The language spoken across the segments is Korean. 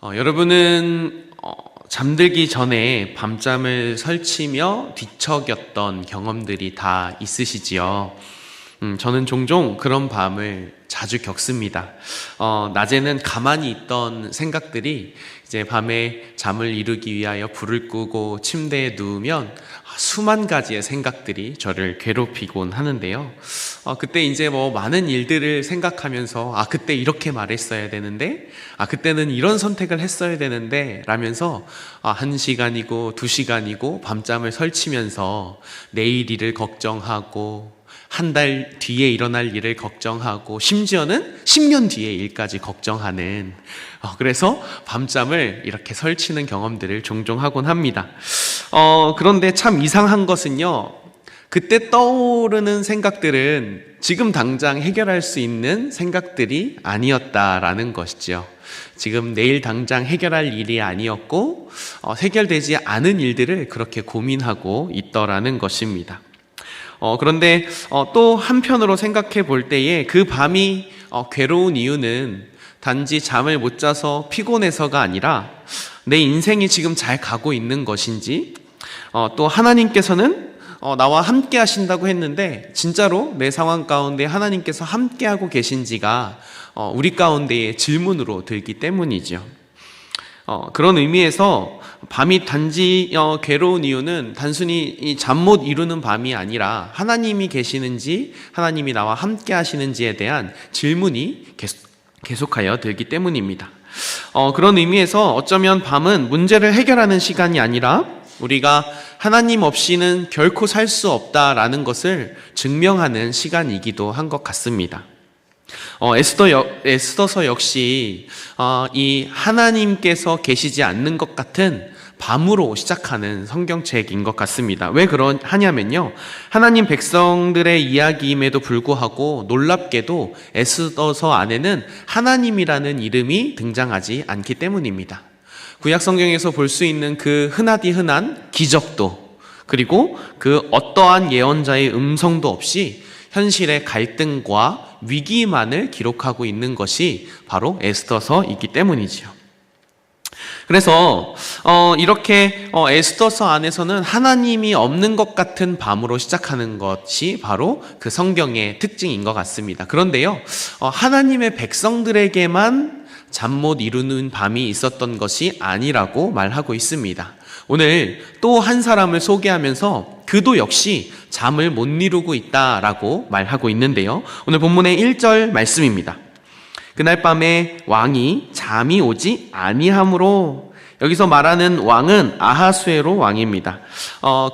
여러분은 잠들기 전에 밤잠을 설치며 뒤척였던 경험들이 다 있으시지요? 저는 종종 그런 밤을 자주 겪습니다. 낮에는 가만히 있던 생각들이 이제 밤에 잠을 이루기 위하여 불을 끄고 침대에 누우면 수만 가지의 생각들이 저를 괴롭히곤 하는데요. 그때 이제 많은 일들을 생각하면서 그때 이렇게 말했어야 되는데, 그때는 이런 선택을 했어야 되는데 라면서 1시간이고 2시간이고 밤잠을 설치면서 내일 일을 걱정하고 한 달 뒤에 일어날 일을 걱정하고 심지어는 10년 뒤의 일까지 걱정하는, 그래서 밤잠을 이렇게 설치는 경험들을 종종 하곤 합니다. 그런데 참 이상한 것은요, 그때 떠오르는 생각들은 지금 당장 해결할 수 있는 생각들이 아니었다라는 것이죠. 지금 내일 당장 해결할 일이 아니었고 해결되지 않은 일들을 그렇게 고민하고 있더라는 것입니다. 그런데 또 한편으로 생각해 볼 때에 그 밤이 괴로운 이유는 단지 잠을 못 자서 피곤해서가 아니라 내 인생이 지금 잘 가고 있는 것인지, 또 하나님께서는 나와 함께 하신다고 했는데 진짜로 내 상황 가운데 하나님께서 함께 하고 계신지가 우리 가운데의 질문으로 들기 때문이죠. 그런 의미에서 밤이 단지 괴로운 이유는 단순히 잠 못 이루는 밤이 아니라 하나님이 계시는지, 하나님이 나와 함께 하시는지에 대한 질문이 계속하여 들기 때문입니다. 그런 의미에서 어쩌면 밤은 문제를 해결하는 시간이 아니라 우리가 하나님 없이는 결코 살 수 없다라는 것을 증명하는 시간이기도 한 것 같습니다. 에스더서 역시 이 하나님께서 계시지 않는 것 같은 밤으로 시작하는 성경책인 것 같습니다. 왜 그러냐면요, 하나님 백성들의 이야기임에도 불구하고 놀랍게도 에스더서 안에는 하나님이라는 이름이 등장하지 않기 때문입니다. 구약 성경에서 볼 수 있는 그 흔하디 흔한 기적도, 그리고 그 어떠한 예언자의 음성도 없이 현실의 갈등과 위기만을 기록하고 있는 것이 바로 에스더서이기 때문이지요. 그래서 이렇게 에스더서 안에서는 하나님이 없는 것 같은 밤으로 시작하는 것이 바로 그 성경의 특징인 것 같습니다. 그런데요, 하나님의 백성들에게만 잠 못 이루는 밤이 있었던 것이 아니라고 말하고 있습니다. 오늘 또 한 사람을 소개하면서 그도 역시 잠을 못 이루고 있다라고 말하고 있는데요, 오늘 본문의 1절 말씀입니다. 그날 밤에 왕이 잠이 오지 아니함으로, 여기서 말하는 왕은 아하수에로 왕입니다.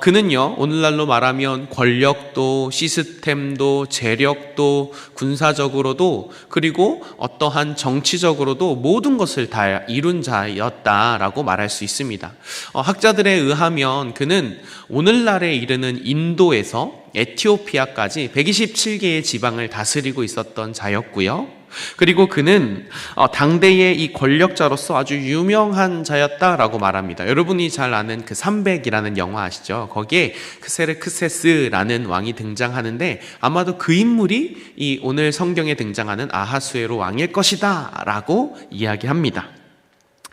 그는요, 오늘날로 말하면 권력도, 시스템도, 재력도, 군사적으로도, 그리고 어떠한 정치적으로도 모든 것을 다 이룬 자였다라고 말할 수 있습니다. 학자들에 의하면 그는 오늘날에 이르는 인도에서 에티오피아까지 127개의 지방을 다스리고 있었던 자였고요. 그리고 그는 당대의 이 권력자로서 아주 유명한 자였다라고 말합니다. 여러분이 잘 아는 그 300이라는 영화 아시죠? 거기에 크세르크세스라는 왕이 등장하는데 아마도 그 인물이 이 오늘 성경에 등장하는 아하수에로 왕일 것이다 라고 이야기합니다.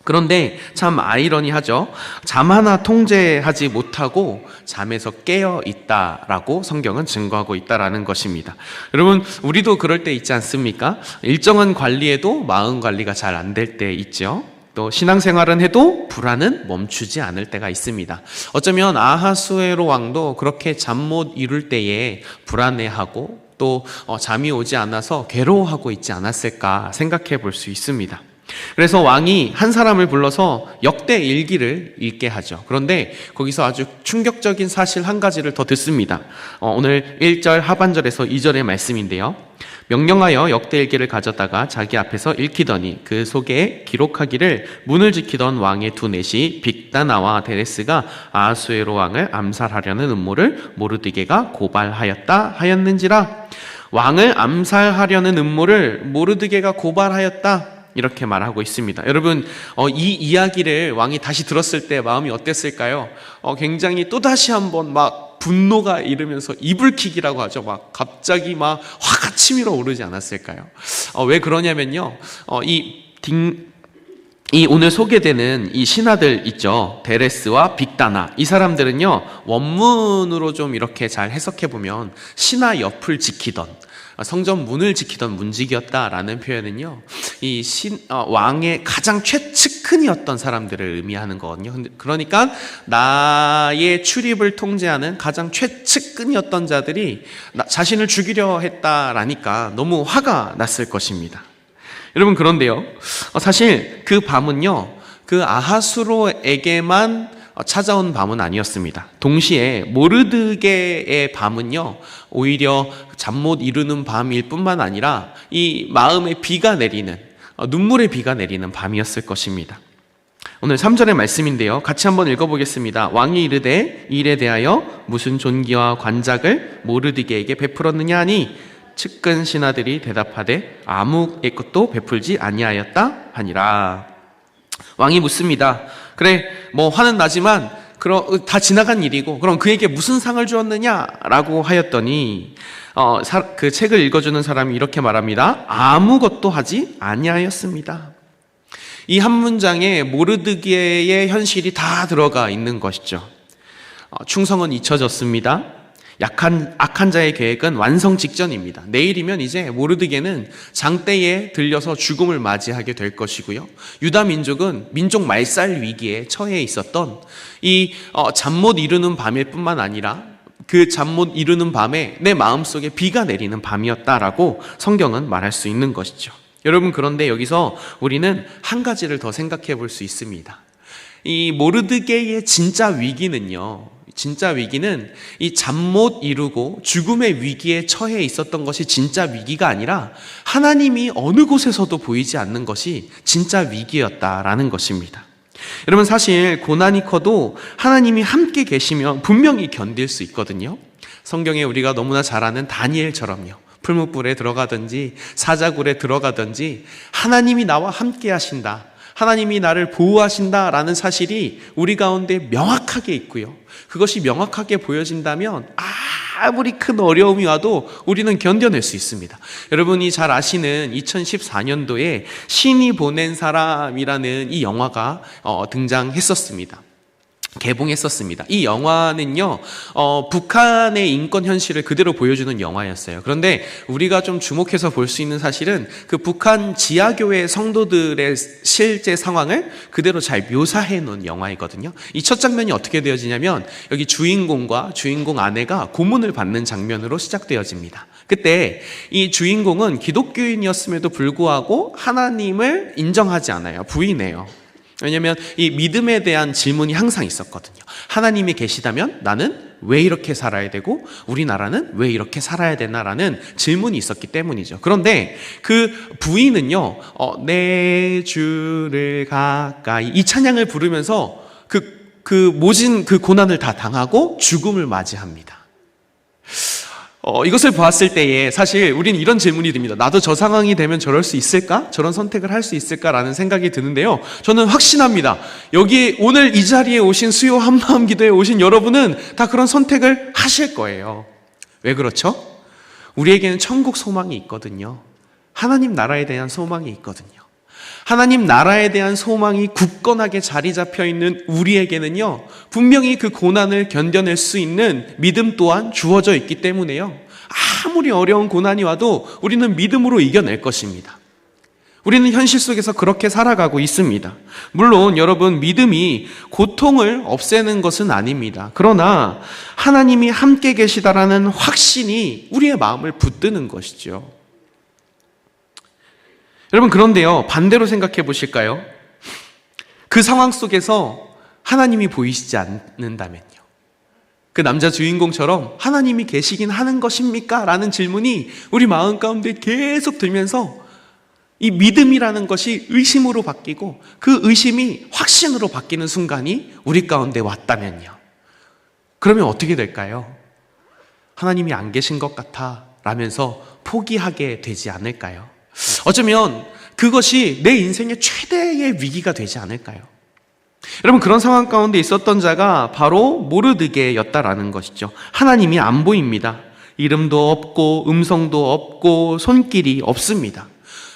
그런데 참 아이러니하죠. 잠 하나 통제하지 못하고 잠에서 깨어 있다라고 성경은 증거하고 있다라는 것입니다. 여러분, 우리도 그럴 때 있지 않습니까? 일정한 관리에도 마음 관리가 잘 안 될 때 있죠. 또 신앙생활은 해도 불안은 멈추지 않을 때가 있습니다. 어쩌면 아하수에로 왕도 그렇게 잠 못 이룰 때에 불안해하고 또 잠이 오지 않아서 괴로워하고 있지 않았을까 생각해 볼 수 있습니다. 그래서 왕이 한 사람을 불러서 역대 일기를 읽게 하죠. 그런데 거기서 아주 충격적인 사실 한 가지를 더 듣습니다. 오늘 1절 하반절에서 2절의 말씀인데요, 명령하여 역대 일기를 가져다가 자기 앞에서 읽히더니 그 속에 기록하기를 문을 지키던 왕의 두 넷이 빅다나와 데레스가 아하수에로 왕을 암살하려는 음모를 모르드게가 고발하였다 하였는지라. 왕을 암살하려는 음모를 모르드게가 고발하였다, 이렇게 말하고 있습니다. 여러분, 이 이야기를 왕이 다시 들었을 때 마음이 어땠을까요? 굉장히 또다시 한번 막 분노가 일으면서 이불킥이라고 하죠. 막 갑자기 막 화가 치밀어 오르지 않았을까요? 왜 그러냐면요, 이 이 오늘 소개되는 이 신하들 있죠. 데레스와 빅다나. 이 사람들은요, 원문으로 좀 이렇게 잘 해석해 보면 신하 옆을 지키던, 성전 문을 지키던 문직이었다라는 표현은요, 이 왕의 가장 최측근이었던 사람들을 의미하는 거거든요. 그러니까 나의 출입을 통제하는 가장 최측근이었던 자들이 자신을 죽이려 했다라니까 너무 화가 났을 것입니다. 여러분, 그런데요, 사실 그 밤은요, 그 아하수로에게만 찾아온 밤은 아니었습니다. 동시에 모르드게의 밤은요, 오히려 잠 못 이루는 밤일 뿐만 아니라 이 마음에 비가 내리는, 눈물의 비가 내리는 밤이었을 것입니다. 오늘 3절의 말씀인데요, 같이 한번 읽어보겠습니다. 왕이 이르되 이 일에 대하여 무슨 존귀와 관작을 모르드게에게 베풀었느냐 하니 측근 신하들이 대답하되 아무의 것도 베풀지 아니하였다 하니라. 왕이 묻습니다. 그래, 뭐 화는 나지만 다 지나간 일이고 그럼 그에게 무슨 상을 주었느냐라고 하였더니 그 책을 읽어주는 사람이 이렇게 말합니다. 아무것도 하지 아니하였습니다. 이 한 문장에 모르드게의 현실이 다 들어가 있는 것이죠. 충성은 잊혀졌습니다. 악한 자의 계획은 완성 직전입니다. 내일이면 이제 모르드게는 장대에 들려서 죽음을 맞이하게 될 것이고요. 유다 민족은 민족 말살 위기에 처해 있었던 이 잠 못 이루는 밤일 뿐만 아니라 그 잠 못 이루는 밤에 내 마음속에 비가 내리는 밤이었다라고 성경은 말할 수 있는 것이죠. 여러분, 그런데 여기서 우리는 한 가지를 더 생각해 볼 수 있습니다. 이 모르드게의 진짜 위기는 이 잠 못 이루고 죽음의 위기에 처해 있었던 것이 진짜 위기가 아니라 하나님이 어느 곳에서도 보이지 않는 것이 진짜 위기였다라는 것입니다. 여러분, 사실 고난이 커도 하나님이 함께 계시면 분명히 견딜 수 있거든요. 성경에 우리가 너무나 잘 아는 다니엘처럼요, 풀무불에 들어가든지 사자굴에 들어가든지 하나님이 나와 함께 하신다, 하나님이 나를 보호하신다라는 사실이 우리 가운데 명확하게 있고요, 그것이 명확하게 보여진다면 아무리 큰 어려움이 와도 우리는 견뎌낼 수 있습니다. 여러분이 잘 아시는 2014년도에 신이 보낸 사람이라는 이 영화가 등장했었습니다. 개봉했었습니다. 이 영화는요, 북한의 인권 현실을 그대로 보여주는 영화였어요. 그런데 우리가 좀 주목해서 볼 수 있는 사실은 그 북한 지하교회 성도들의 실제 상황을 그대로 잘 묘사해 놓은 영화이거든요. 이 첫 장면이 어떻게 되어지냐면 여기 주인공과 주인공 아내가 고문을 받는 장면으로 시작되어집니다. 그때 이 주인공은 기독교인이었음에도 불구하고 하나님을 인정하지 않아요. 부인해요. 왜냐하면 이 믿음에 대한 질문이 항상 있었거든요. 하나님이 계시다면 나는 왜 이렇게 살아야 되고 우리나라는 왜 이렇게 살아야 되나라는 질문이 있었기 때문이죠. 그런데 그 부인은요, 내 주를 가까이 이 찬양을 부르면서 모진 그 고난을 다 당하고 죽음을 맞이합니다. 이것을 보았을 때에 사실 우리는 이런 질문이 듭니다. 나도 저 상황이 되면 저럴 수 있을까? 저런 선택을 할 수 있을까라는 생각이 드는데요, 저는 확신합니다. 여기 오늘 이 자리에 오신 수요 한마음 기도에 오신 여러분은 다 그런 선택을 하실 거예요. 왜 그렇죠? 우리에게는 천국 소망이 있거든요. 하나님 나라에 대한 소망이 있거든요. 하나님 나라에 대한 소망이 굳건하게 자리 잡혀 있는 우리에게는요, 분명히 그 고난을 견뎌낼 수 있는 믿음 또한 주어져 있기 때문에요, 아무리 어려운 고난이 와도 우리는 믿음으로 이겨낼 것입니다. 우리는 현실 속에서 그렇게 살아가고 있습니다. 물론 여러분, 믿음이 고통을 없애는 것은 아닙니다. 그러나 하나님이 함께 계시다라는 확신이 우리의 마음을 붙드는 것이죠. 여러분, 그런데요, 반대로 생각해 보실까요? 그 상황 속에서 하나님이 보이시지 않는다면요, 그 남자 주인공처럼 하나님이 계시긴 하는 것입니까? 라는 질문이 우리 마음 가운데 계속 들면서 이 믿음이라는 것이 의심으로 바뀌고 그 의심이 확신으로 바뀌는 순간이 우리 가운데 왔다면요, 그러면 어떻게 될까요? 하나님이 안 계신 것 같아 라면서 포기하게 되지 않을까요? 어쩌면 그것이 내 인생의 최대의 위기가 되지 않을까요? 여러분, 그런 상황 가운데 있었던 자가 바로 모르드게였다라는 것이죠. 하나님이 안 보입니다. 이름도 없고 음성도 없고 손길이 없습니다.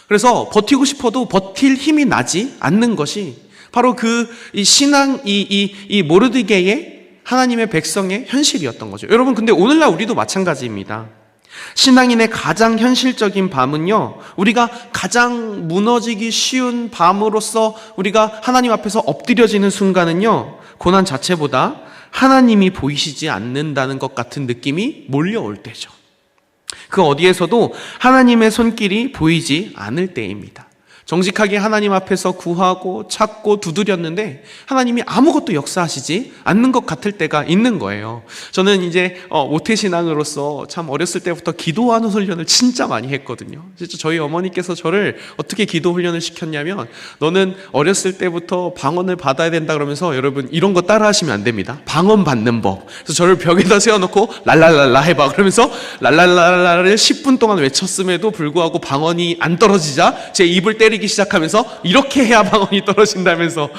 그래서 버티고 싶어도 버틸 힘이 나지 않는 것이 바로 그 이 신앙, 이 모르드게의 하나님의 백성의 현실이었던 거죠. 여러분, 근데 오늘날 우리도 마찬가지입니다. 신앙인의 가장 현실적인 밤은요, 우리가 가장 무너지기 쉬운 밤으로서 우리가 하나님 앞에서 엎드려지는 순간은요, 고난 자체보다 하나님이 보이시지 않는다는 것 같은 느낌이 몰려올 때죠. 그 어디에서도 하나님의 손길이 보이지 않을 때입니다. 정직하게 하나님 앞에서 구하고 찾고 두드렸는데 하나님이 아무것도 역사하시지 않는 것 같을 때가 있는 거예요. 저는 이제 모태신앙으로서 참 어렸을 때부터 기도하는 훈련을 진짜 많이 했거든요. 진짜 저희 어머니께서 저를 어떻게 기도 훈련을 시켰냐면, 너는 어렸을 때부터 방언을 받아야 된다 그러면서, 여러분 이런 거 따라 하시면 안 됩니다. 방언 받는 법. 그래서 저를 벽에다 세워놓고 랄랄랄라 해봐 그러면서 랄랄랄라를 10분 동안 외쳤음에도 불구하고 방언이 안 떨어지자 제 입을 때리기 시작하면서 이렇게 해야 방언이 떨어진다면서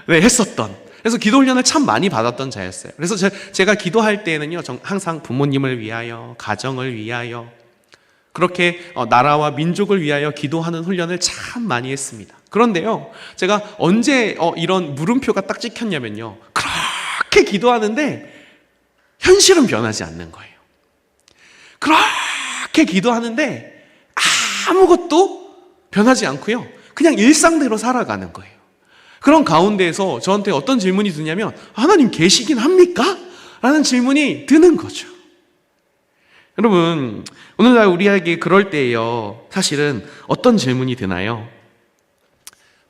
했었던, 그래서 기도 훈련을 참 많이 받았던 자였어요. 그래서 제가 기도할 때는요, 항상 부모님을 위하여, 가정을 위하여, 그렇게 나라와 민족을 위하여 기도하는 훈련을 참 많이 했습니다. 그런데요, 제가 언제 이런 물음표가 딱 찍혔냐면요, 그렇게 기도하는데 현실은 변하지 않는 거예요. 그렇게 기도하는데 아무것도 변하지 않고요, 그냥 일상대로 살아가는 거예요. 그런 가운데에서 저한테 어떤 질문이 드냐면, 하나님 계시긴 합니까? 라는 질문이 드는 거죠. 여러분, 오늘날 우리에게 그럴 때에요, 사실은 어떤 질문이 드나요?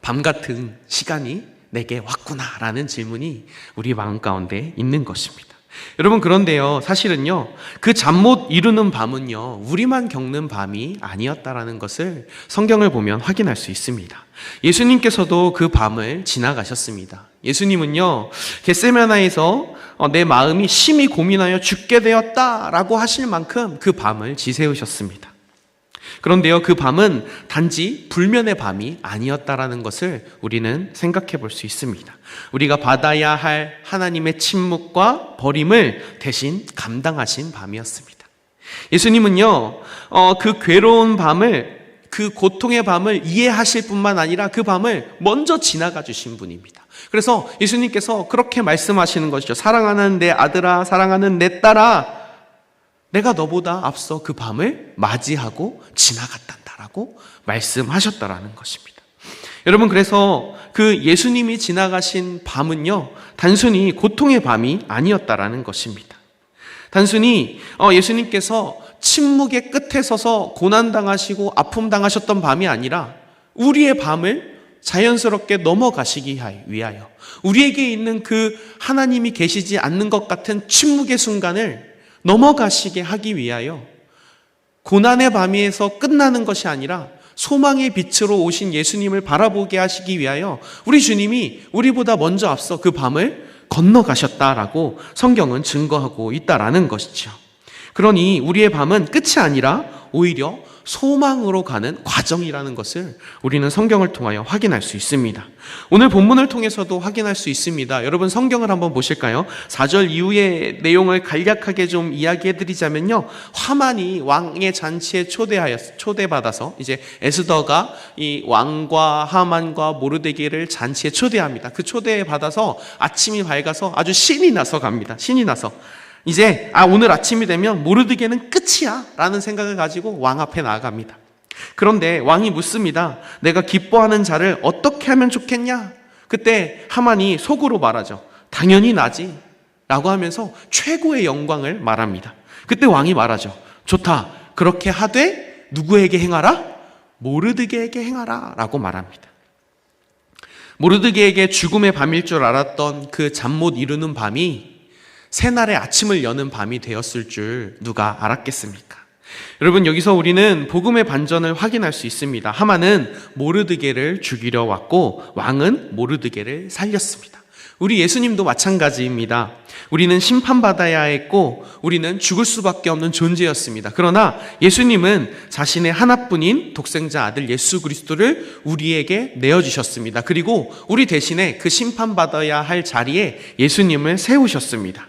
밤 같은 시간이 내게 왔구나 라는 질문이 우리 마음 가운데 있는 것입니다. 여러분, 그런데요, 사실은요, 그 잠 못 이루는 밤은요, 우리만 겪는 밤이 아니었다라는 것을 성경을 보면 확인할 수 있습니다. 예수님께서도 그 밤을 지나가셨습니다. 예수님은요, 겟세마네에서 내 마음이 심히 고민하여 죽게 되었다라고 하실 만큼 그 밤을 지새우셨습니다. 그런데요, 그 밤은 단지 불면의 밤이 아니었다라는 것을 우리는 생각해 볼 수 있습니다. 우리가 받아야 할 하나님의 침묵과 버림을 대신 감당하신 밤이었습니다. 예수님은요, 그 괴로운 밤을, 그 고통의 밤을 이해하실 뿐만 아니라 그 밤을 먼저 지나가 주신 분입니다. 그래서 예수님께서 그렇게 말씀하시는 것이죠. 사랑하는 내 아들아, 사랑하는 내 딸아, 내가 너보다 앞서 그 밤을 맞이하고 지나갔단다라고 말씀하셨다라는 것입니다. 여러분, 그래서 그 예수님이 지나가신 밤은요, 단순히 고통의 밤이 아니었다라는 것입니다. 단순히 예수님께서 침묵의 끝에 서서 고난당하시고 아픔당하셨던 밤이 아니라 우리의 밤을 자연스럽게 넘어가시기 위하여, 우리에게 있는 그 하나님이 계시지 않는 것 같은 침묵의 순간을 넘어가시게 하기 위하여, 고난의 밤에서 끝나는 것이 아니라 소망의 빛으로 오신 예수님을 바라보게 하시기 위하여 우리 주님이 우리보다 먼저 앞서 그 밤을 건너가셨다라고 성경은 증거하고 있다라는 것이죠. 그러니 우리의 밤은 끝이 아니라 오히려 소망으로 가는 과정이라는 것을 우리는 성경을 통하여 확인할 수 있습니다. 오늘 본문을 통해서도 확인할 수 있습니다. 여러분, 성경을 한번 보실까요? 4절 이후의 내용을 간략하게 좀 이야기해 드리자면요, 하만이 왕의 잔치에 초대받아서 이제 에스더가 이 왕과 하만과 모르드게를 잔치에 초대합니다. 그 초대에 받아서 아침이 밝아서 아주 신이 나서 갑니다. 신이 나서 이제 오늘 아침이 되면 모르드게는 끝이야 라는 생각을 가지고 왕 앞에 나아갑니다. 그런데 왕이 묻습니다. 내가 기뻐하는 자를 어떻게 하면 좋겠냐? 그때 하만이 속으로 말하죠. 당연히 나지 라고 하면서 최고의 영광을 말합니다. 그때 왕이 말하죠. 좋다, 그렇게 하되 누구에게 행하라? 모르드게에게 행하라 라고 말합니다. 모르드게에게 죽음의 밤일 줄 알았던 그 잠 못 이루는 밤이 새날의 아침을 여는 밤이 되었을 줄 누가 알았겠습니까? 여러분, 여기서 우리는 복음의 반전을 확인할 수 있습니다. 하만은 모르드게를 죽이려 왔고 왕은 모르드게를 살렸습니다. 우리 예수님도 마찬가지입니다. 우리는 심판받아야 했고 우리는 죽을 수밖에 없는 존재였습니다. 그러나 예수님은 자신의 하나뿐인 독생자 아들 예수 그리스도를 우리에게 내어주셨습니다. 그리고 우리 대신에 그 심판받아야 할 자리에 예수님을 세우셨습니다.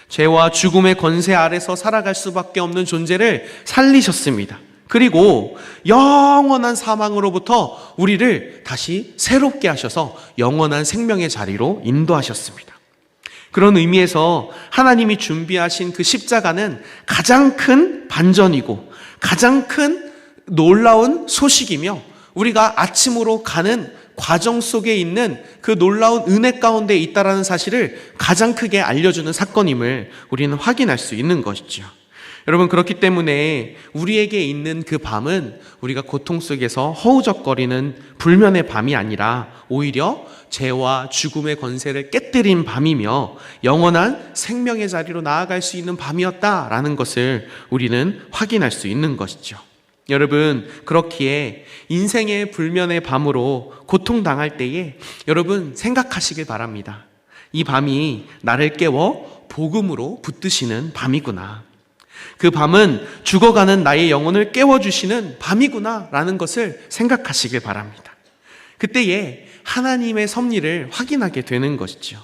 죄와 죽음의 권세 아래서 살아갈 수밖에 없는 존재를 살리셨습니다. 그리고 영원한 사망으로부터 우리를 다시 새롭게 하셔서 영원한 생명의 자리로 인도하셨습니다. 그런 의미에서 하나님이 준비하신 그 십자가는 가장 큰 반전이고 가장 큰 놀라운 소식이며 우리가 아침으로 가는 과정 속에 있는 그 놀라운 은혜 가운데 있다라는 사실을 가장 크게 알려주는 사건임을 우리는 확인할 수 있는 것이죠. 여러분, 그렇기 때문에 우리에게 있는 그 밤은 우리가 고통 속에서 허우적거리는 불면의 밤이 아니라 오히려 죄와 죽음의 권세를 깨뜨린 밤이며 영원한 생명의 자리로 나아갈 수 있는 밤이었다라는 것을 우리는 확인할 수 있는 것이죠. 여러분, 그렇기에 인생의 불면의 밤으로 고통당할 때에 여러분 생각하시길 바랍니다. 이 밤이 나를 깨워 복음으로 붙드시는 밤이구나. 그 밤은 죽어가는 나의 영혼을 깨워주시는 밤이구나 라는 것을 생각하시길 바랍니다. 그때에 하나님의 섭리를 확인하게 되는 것이죠.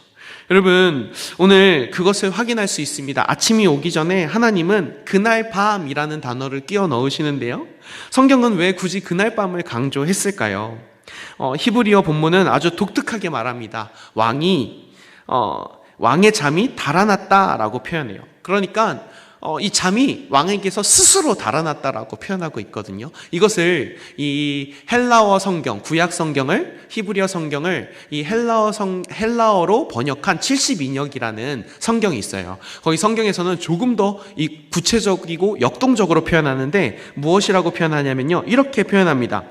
여러분, 오늘 그것을 확인할 수 있습니다. 아침이 오기 전에 하나님은 그날 밤이라는 단어를 끼워 넣으시는데요. 성경은 왜 굳이 그날 밤을 강조했을까요? 히브리어 본문은 아주 독특하게 말합니다. 왕의 잠이 달아났다라고 표현해요. 그러니까 이 잠이 왕에게서 스스로 달아났다라고 표현하고 있거든요. 이것을 이 헬라어 성경, 구약 성경을, 히브리어 성경을 이 헬라어로 번역한 72역이라는 성경이 있어요. 거기 성경에서는 조금 더 이 구체적이고 역동적으로 표현하는데 무엇이라고 표현하냐면요, 이렇게 표현합니다.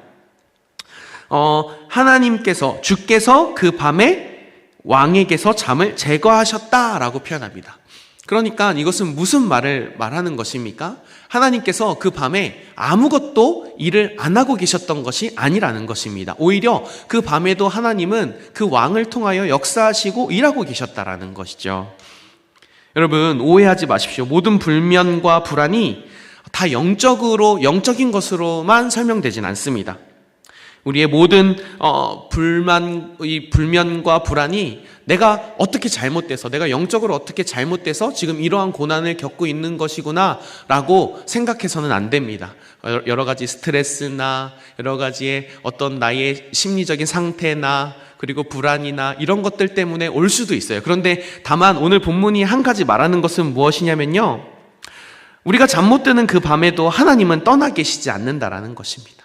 하나님께서, 주께서 그 밤에 왕에게서 잠을 제거하셨다라고 표현합니다. 그러니까 이것은 무슨 말을 말하는 것입니까? 하나님께서 그 밤에 아무것도 일을 안 하고 계셨던 것이 아니라는 것입니다. 오히려 그 밤에도 하나님은 그 왕을 통하여 역사하시고 일하고 계셨다라는 것이죠. 여러분, 오해하지 마십시오. 모든 불면과 불안이 다 영적인 것으로만 설명되진 않습니다. 우리의 모든 불면과 불안이 내가 어떻게 잘못돼서, 내가 영적으로 어떻게 잘못돼서 지금 이러한 고난을 겪고 있는 것이구나 라고 생각해서는 안 됩니다. 여러 가지 스트레스나 여러 가지의 어떤 나의 심리적인 상태나 그리고 불안이나 이런 것들 때문에 올 수도 있어요. 그런데 다만 오늘 본문이 한 가지 말하는 것은 무엇이냐면요, 우리가 잠 못 드는 그 밤에도 하나님은 떠나 계시지 않는다라는 것입니다.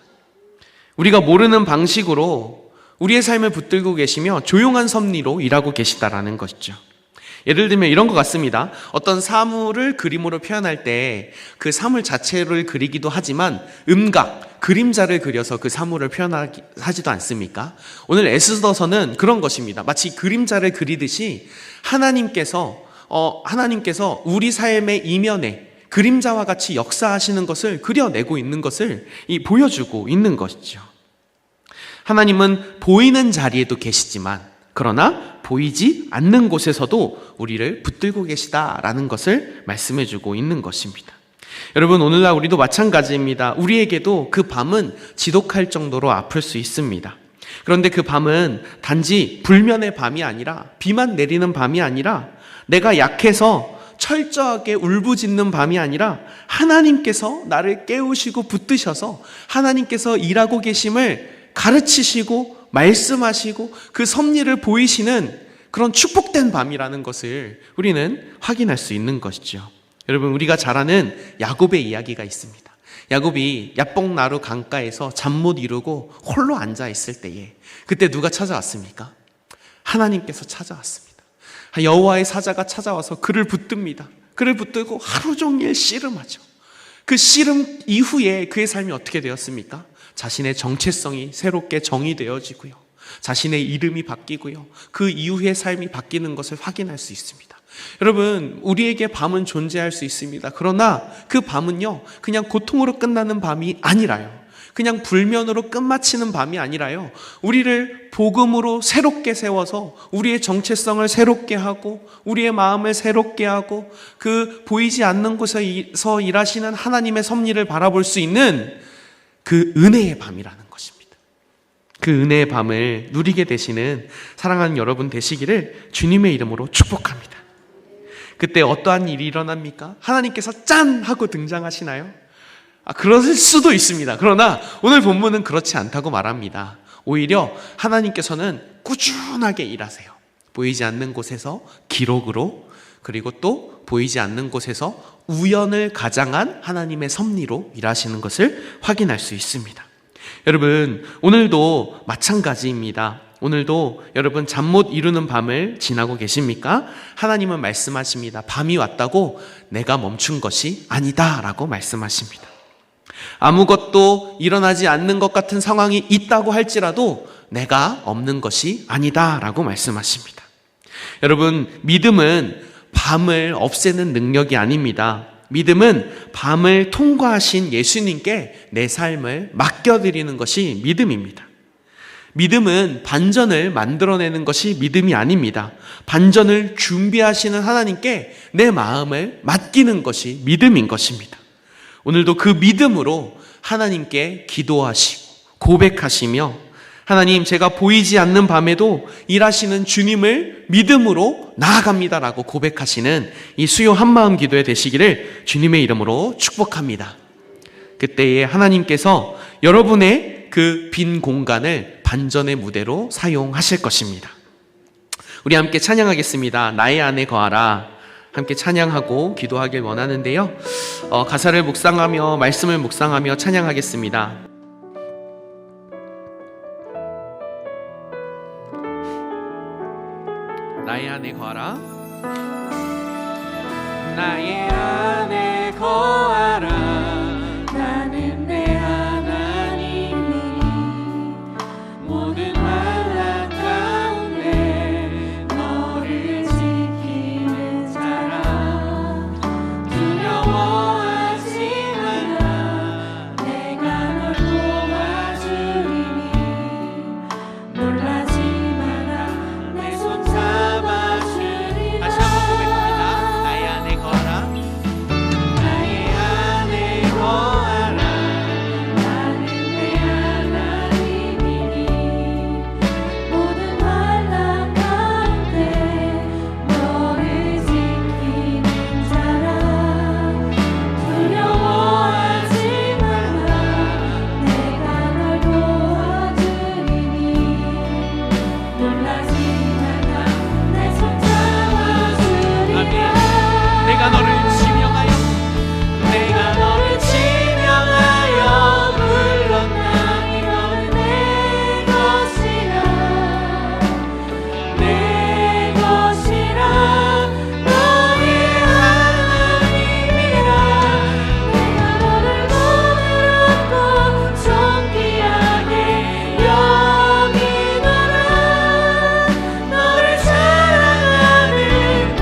우리가 모르는 방식으로 우리의 삶을 붙들고 계시며 조용한 섭리로 일하고 계시다라는 것이죠. 예를 들면 이런 것 같습니다. 어떤 사물을 그림으로 표현할 때 그 사물 자체를 그리기도 하지만 음각, 그림자를 그려서 그 사물을 표현하지도 않습니까? 오늘 에스더서는 그런 것입니다. 마치 그림자를 그리듯이 하나님께서 우리 삶의 이면에 그림자와 같이 역사하시는 것을 그려내고 있는 것을 보여주고 있는 것이죠. 하나님은 보이는 자리에도 계시지만 그러나 보이지 않는 곳에서도 우리를 붙들고 계시다라는 것을 말씀해주고 있는 것입니다. 여러분, 오늘날 우리도 마찬가지입니다. 우리에게도 그 밤은 지독할 정도로 아플 수 있습니다. 그런데 그 밤은 단지 불면의 밤이 아니라, 비만 내리는 밤이 아니라, 내가 약해서 철저하게 울부짖는 밤이 아니라 하나님께서 나를 깨우시고 붙드셔서 하나님께서 일하고 계심을 가르치시고 말씀하시고 그 섭리를 보이시는 그런 축복된 밤이라는 것을 우리는 확인할 수 있는 것이죠. 여러분, 우리가 잘 아는 야곱의 이야기가 있습니다. 야곱이 야복나루 강가에서 잠 못 이루고 홀로 앉아 있을 때에 그때 누가 찾아왔습니까? 하나님께서 찾아왔습니다. 여호와의 사자가 찾아와서 그를 붙듭니다. 그를 붙들고 하루 종일 씨름하죠. 그 씨름 이후에 그의 삶이 어떻게 되었습니까? 자신의 정체성이 새롭게 정의되어지고요, 자신의 이름이 바뀌고요, 그 이후의 삶이 바뀌는 것을 확인할 수 있습니다. 여러분, 우리에게 밤은 존재할 수 있습니다. 그러나 그 밤은요, 그냥 고통으로 끝나는 밤이 아니라요, 그냥 불면으로 끝마치는 밤이 아니라요, 우리를 복음으로 새롭게 세워서 우리의 정체성을 새롭게 하고 우리의 마음을 새롭게 하고 그 보이지 않는 곳에서 일하시는 하나님의 섭리를 바라볼 수 있는 그 은혜의 밤이라는 것입니다. 그 은혜의 밤을 누리게 되시는 사랑하는 여러분 되시기를 주님의 이름으로 축복합니다. 그때 어떠한 일이 일어납니까? 하나님께서 짠! 하고 등장하시나요? 그럴 수도 있습니다. 그러나 오늘 본문은 그렇지 않다고 말합니다. 오히려 하나님께서는 꾸준하게 일하세요. 보이지 않는 곳에서 기록으로, 그리고 또 보이지 않는 곳에서 우연을 가장한 하나님의 섭리로 일하시는 것을 확인할 수 있습니다. 여러분, 오늘도 마찬가지입니다. 오늘도 여러분 잠 못 이루는 밤을 지나고 계십니까? 하나님은 말씀하십니다. 밤이 왔다고 내가 멈춘 것이 아니다 라고 말씀하십니다. 아무것도 일어나지 않는 것 같은 상황이 있다고 할지라도 내가 없는 것이 아니다 라고 말씀하십니다. 여러분, 믿음은 밤을 없애는 능력이 아닙니다. 믿음은 밤을 통과하신 예수님께 내 삶을 맡겨드리는 것이 믿음입니다. 믿음은 반전을 만들어내는 것이 믿음이 아닙니다. 반전을 준비하시는 하나님께 내 마음을 맡기는 것이 믿음인 것입니다. 오늘도 그 믿음으로 하나님께 기도하시고 고백하시며, 하나님, 제가 보이지 않는 밤에도 일하시는 주님을 믿음으로 나아갑니다라고 고백하시는 이 수요 한마음 기도에 되시기를 주님의 이름으로 축복합니다. 그때에 하나님께서 여러분의 그 빈 공간을 반전의 무대로 사용하실 것입니다. 우리 함께 찬양하겠습니다. 나의 안에 거하라. 함께 찬양하고 기도하길 원하는데요. 가사를 묵상하며 말씀을 묵상하며 찬양하겠습니다. 나의 안에 거하라. 나의 안에 거하라. 나는 내 하나님이 모든 환난 가운데 너를 지키는 자라. 두려워하지 마라. 내가 널 도와주리니 놀라지 마라. 내 손 잡아주리라. 다시 한번 고백합니다. 나의 안에 거하라. 나의 안에 거하라. 나는 내 하나님이니 모든 환난 가운데 너를 지키는 자라. 두려워하지 마라. 내가 널 도와주리니 놀라지 마라. 내 손 잡아주리라. 내가 너를 지명하여 내가 너를 지명하여 불렀나니 너는 내 것이라. 내 것이라. 너의 하나님이라. 내가 너를 몸을 안고 존귀하게 여기노라. 너를 사랑하는 내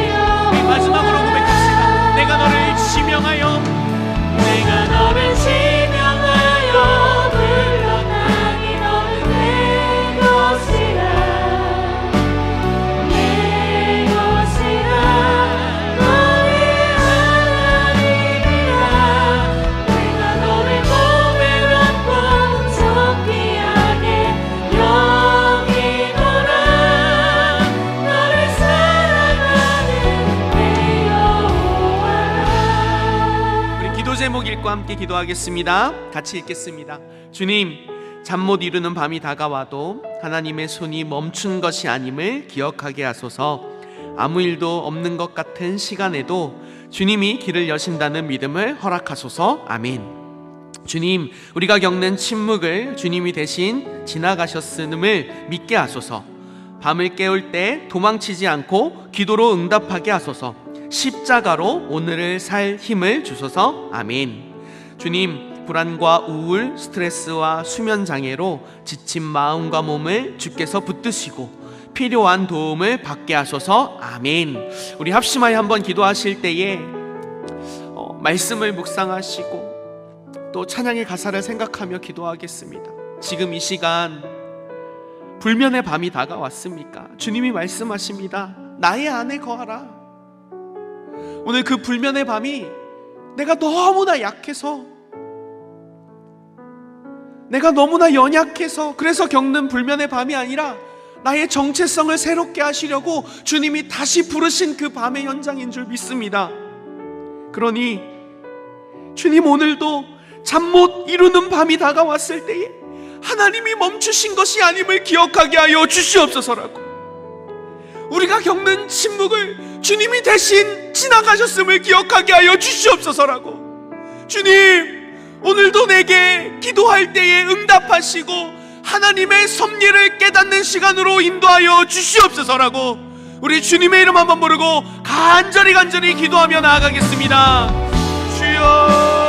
영혼. 마지막으로 고백합시다. 내가 너를 지명하여 내가 너를 지명하여 불렀나니 너는 내 것이라. 내 것이라. 너의 하나님이라. 내가 너를 몸에 안고 존귀하게 여기노라. 너를 사랑하는 내 여호와라. 우리 기도 제목 읽고 함께 기도하겠습니다. 같이 읽겠습니다. 주님, 잠 못 이루는 밤이 다가와도 하나님의 손이 멈춘 것이 아님을 기억하게 하소서. 아무 일도 없는 것 같은 시간에도 주님이 길을 여신다는 믿음을 허락하소서. 아멘. 주님, 우리가 겪는 침묵을 주님이 대신 지나가셨음을 믿게 하소서. 밤을 깨울 때 도망치지 않고 기도로 응답하게 하소서. 십자가로 오늘을 살 힘을 주소서. 아멘. 주님, 불안과 우울, 스트레스와 수면 장애로 지친 마음과 몸을 주께서 붙드시고 필요한 도움을 받게 하소서. 아멘. 우리 합심하여 한번 기도하실 때에 말씀을 묵상하시고 또 찬양의 가사를 생각하며 기도하겠습니다. 지금 이 시간 불면의 밤이 다가왔습니까? 주님이 말씀하십니다. 나의 안에 거하라. 오늘 그 불면의 밤이 내가 너무나 약해서, 내가 너무나 연약해서 그래서 겪는 불면의 밤이 아니라 나의 정체성을 새롭게 하시려고 주님이 다시 부르신 그 밤의 현장인 줄 믿습니다. 그러니 주님, 오늘도 잠 못 이루는 밤이 다가왔을 때에 하나님이 멈추신 것이 아님을 기억하게 하여 주시옵소서라고, 우리가 겪는 침묵을 주님이 대신 지나가셨음을 기억하게 하여 주시옵소서라고, 주님, 오늘도 내게 기도할 때에 응답하시고 하나님의 섭리를 깨닫는 시간으로 인도하여 주시옵소서라고, 우리 주님의 이름 한번 부르고 간절히 기도하며 나아가겠습니다. 주여.